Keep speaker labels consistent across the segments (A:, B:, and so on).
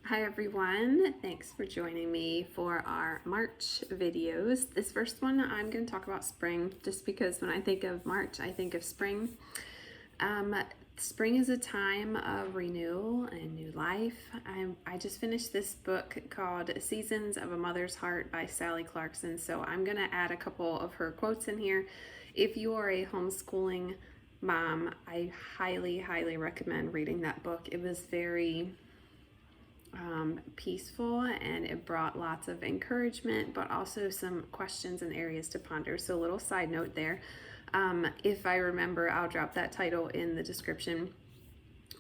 A: Hi everyone, thanks for joining me for our March videos. This first one I'm going to talk about spring just because when I think of March I think of spring. Spring is a time of renewal and new life. I just finished this book called Seasons of a Mother's Heart by Sally Clarkson, so I'm going to add a couple of her quotes in here. If you are a homeschooling mom, I highly recommend reading that book. It was very peaceful and it brought lots of encouragement, but also some questions and areas to ponder. So a little side note there. If I remember, I'll drop that title in the description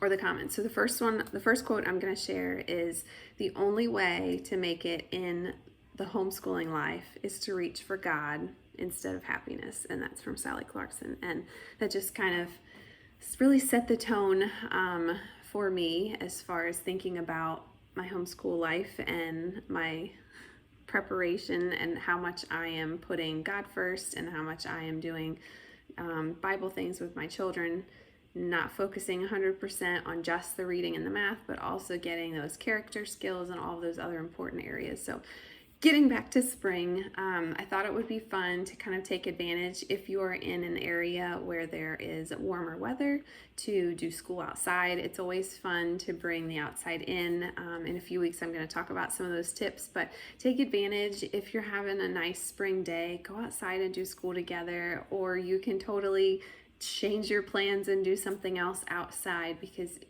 A: or the comments. So the first quote I'm going to share is, "The only way to make it in the homeschooling life is to reach for God instead of happiness." And that's from Sally Clarkson. And that just kind of really set the tone for me as far as thinking about my homeschool life and my preparation and how much I am putting God first and how much I am doing Bible things with my children, not focusing 100% on just the reading and the math, but also getting those character skills and all those other important areas. So getting back to spring, I thought it would be fun to kind of take advantage if you're in an area where there is warmer weather to do school outside. It's always fun to bring the outside in. In a few weeks I'm going to talk about some of those tips, but take advantage if you're having a nice spring day, go outside and do school together, or you can totally change your plans and do something else outside, because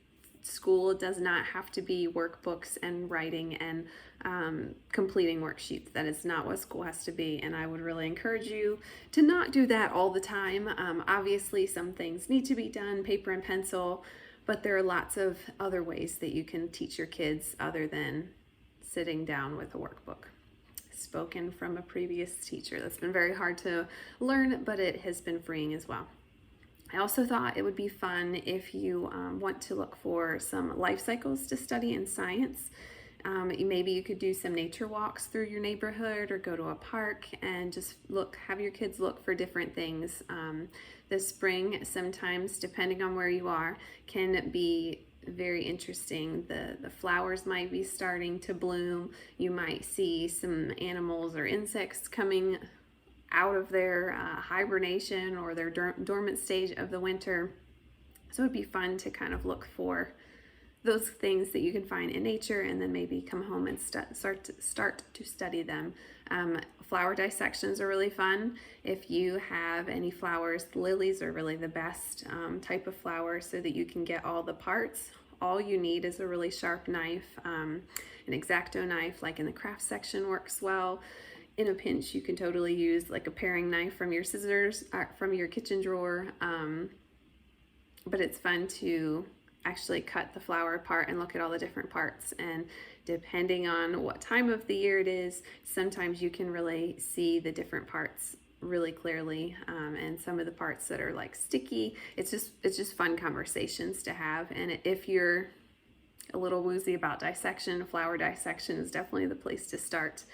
A: school does not have to be workbooks and writing and completing worksheets. That is not what school has to be, and I would really encourage you to not do that all the time. Obviously some things need to be done paper and pencil, but there are lots of other ways that you can teach your kids other than sitting down with a workbook. Spoken from a previous teacher. That's been very hard to learn, but it has been freeing as well. I also thought it would be fun if you want to look for some life cycles to study in science. Maybe you could do some nature walks through your neighborhood or go to a park and just have your kids look for different things. The spring, sometimes, depending on where you are, can be very interesting. The flowers might be starting to bloom. You might see some animals or insects coming out of their hibernation or their dormant stage of the winter. So it'd be fun to kind of look for those things that you can find in nature and then maybe come home and start to study them. Flower dissections are really fun. If you have any flowers, lilies are really the best type of flower so that you can get all the parts. All you need is a really sharp knife. An X-Acto knife like in the craft section works well. In a pinch, you can totally use like a paring knife from your scissors, from your kitchen drawer. But it's fun to actually cut the flower apart and look at all the different parts. And depending on what time of the year it is, sometimes you can really see the different parts really clearly. And some of the parts that are like sticky, it's just fun conversations to have. And if you're a little woozy about dissection, flower dissection is definitely the place to start.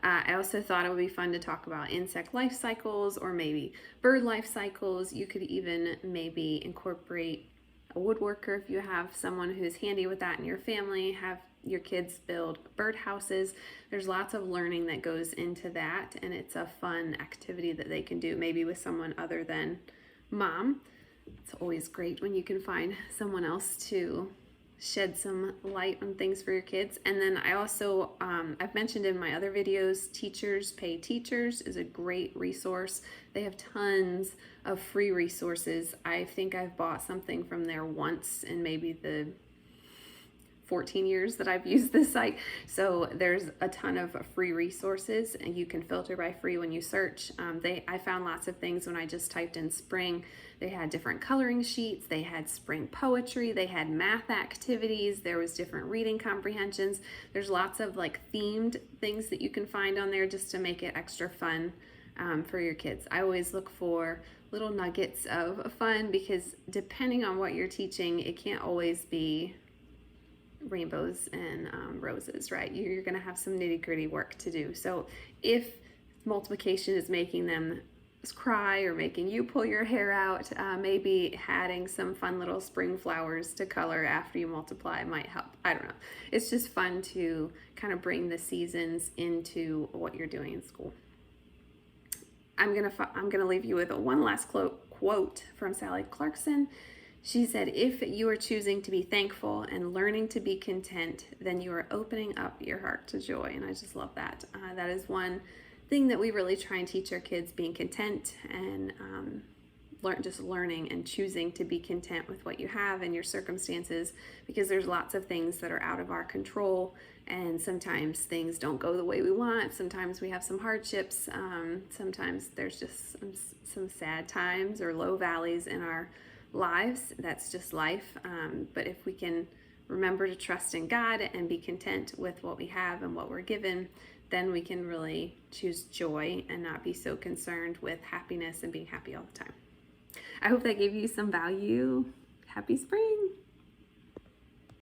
A: I also thought it would be fun to talk about insect life cycles or maybe bird life cycles. You could even maybe incorporate a woodworker if you have someone who's handy with that in your family. Have your kids build bird houses. There's lots of learning that goes into that, and it's a fun activity that they can do maybe with someone other than mom. It's always great when you can find someone else to shed some light on things for your kids. And then I also, I've mentioned in my other videos, Teachers Pay Teachers is a great resource. They have tons of free resources. I think I've bought something from there once in maybe the 14 years that I've used this site. So there's a ton of free resources and you can filter by free when you search. I found lots of things when I just typed in spring. They had different coloring sheets, they had spring poetry, they had math activities, there was different reading comprehensions. There's lots of like themed things that you can find on there just to make it extra fun for your kids. I always look for little nuggets of fun because depending on what you're teaching, it can't always be rainbows and roses, right? You're going to have some nitty-gritty work to do. So if multiplication is making them cry or making you pull your hair out. Maybe adding some fun little spring flowers to color after you multiply might help. I don't know. It's just fun to kind of bring the seasons into what you're doing in school. I'm gonna leave you with one last quote from Sally Clarkson. She said, "If you are choosing to be thankful and learning to be content, then you are opening up your heart to joy." And I just love that. That is one thing that we really try and teach our kids, being content and learning and choosing to be content with what you have and your circumstances, because there's lots of things that are out of our control, and sometimes things don't go the way we want. Sometimes we have some hardships. Sometimes there's just some sad times or low valleys in our lives. That's just life. But if we can remember to trust in God and be content with what we have and what we're given, then we can really choose joy and not be so concerned with happiness and being happy all the time. I hope that gave you some value. Happy spring!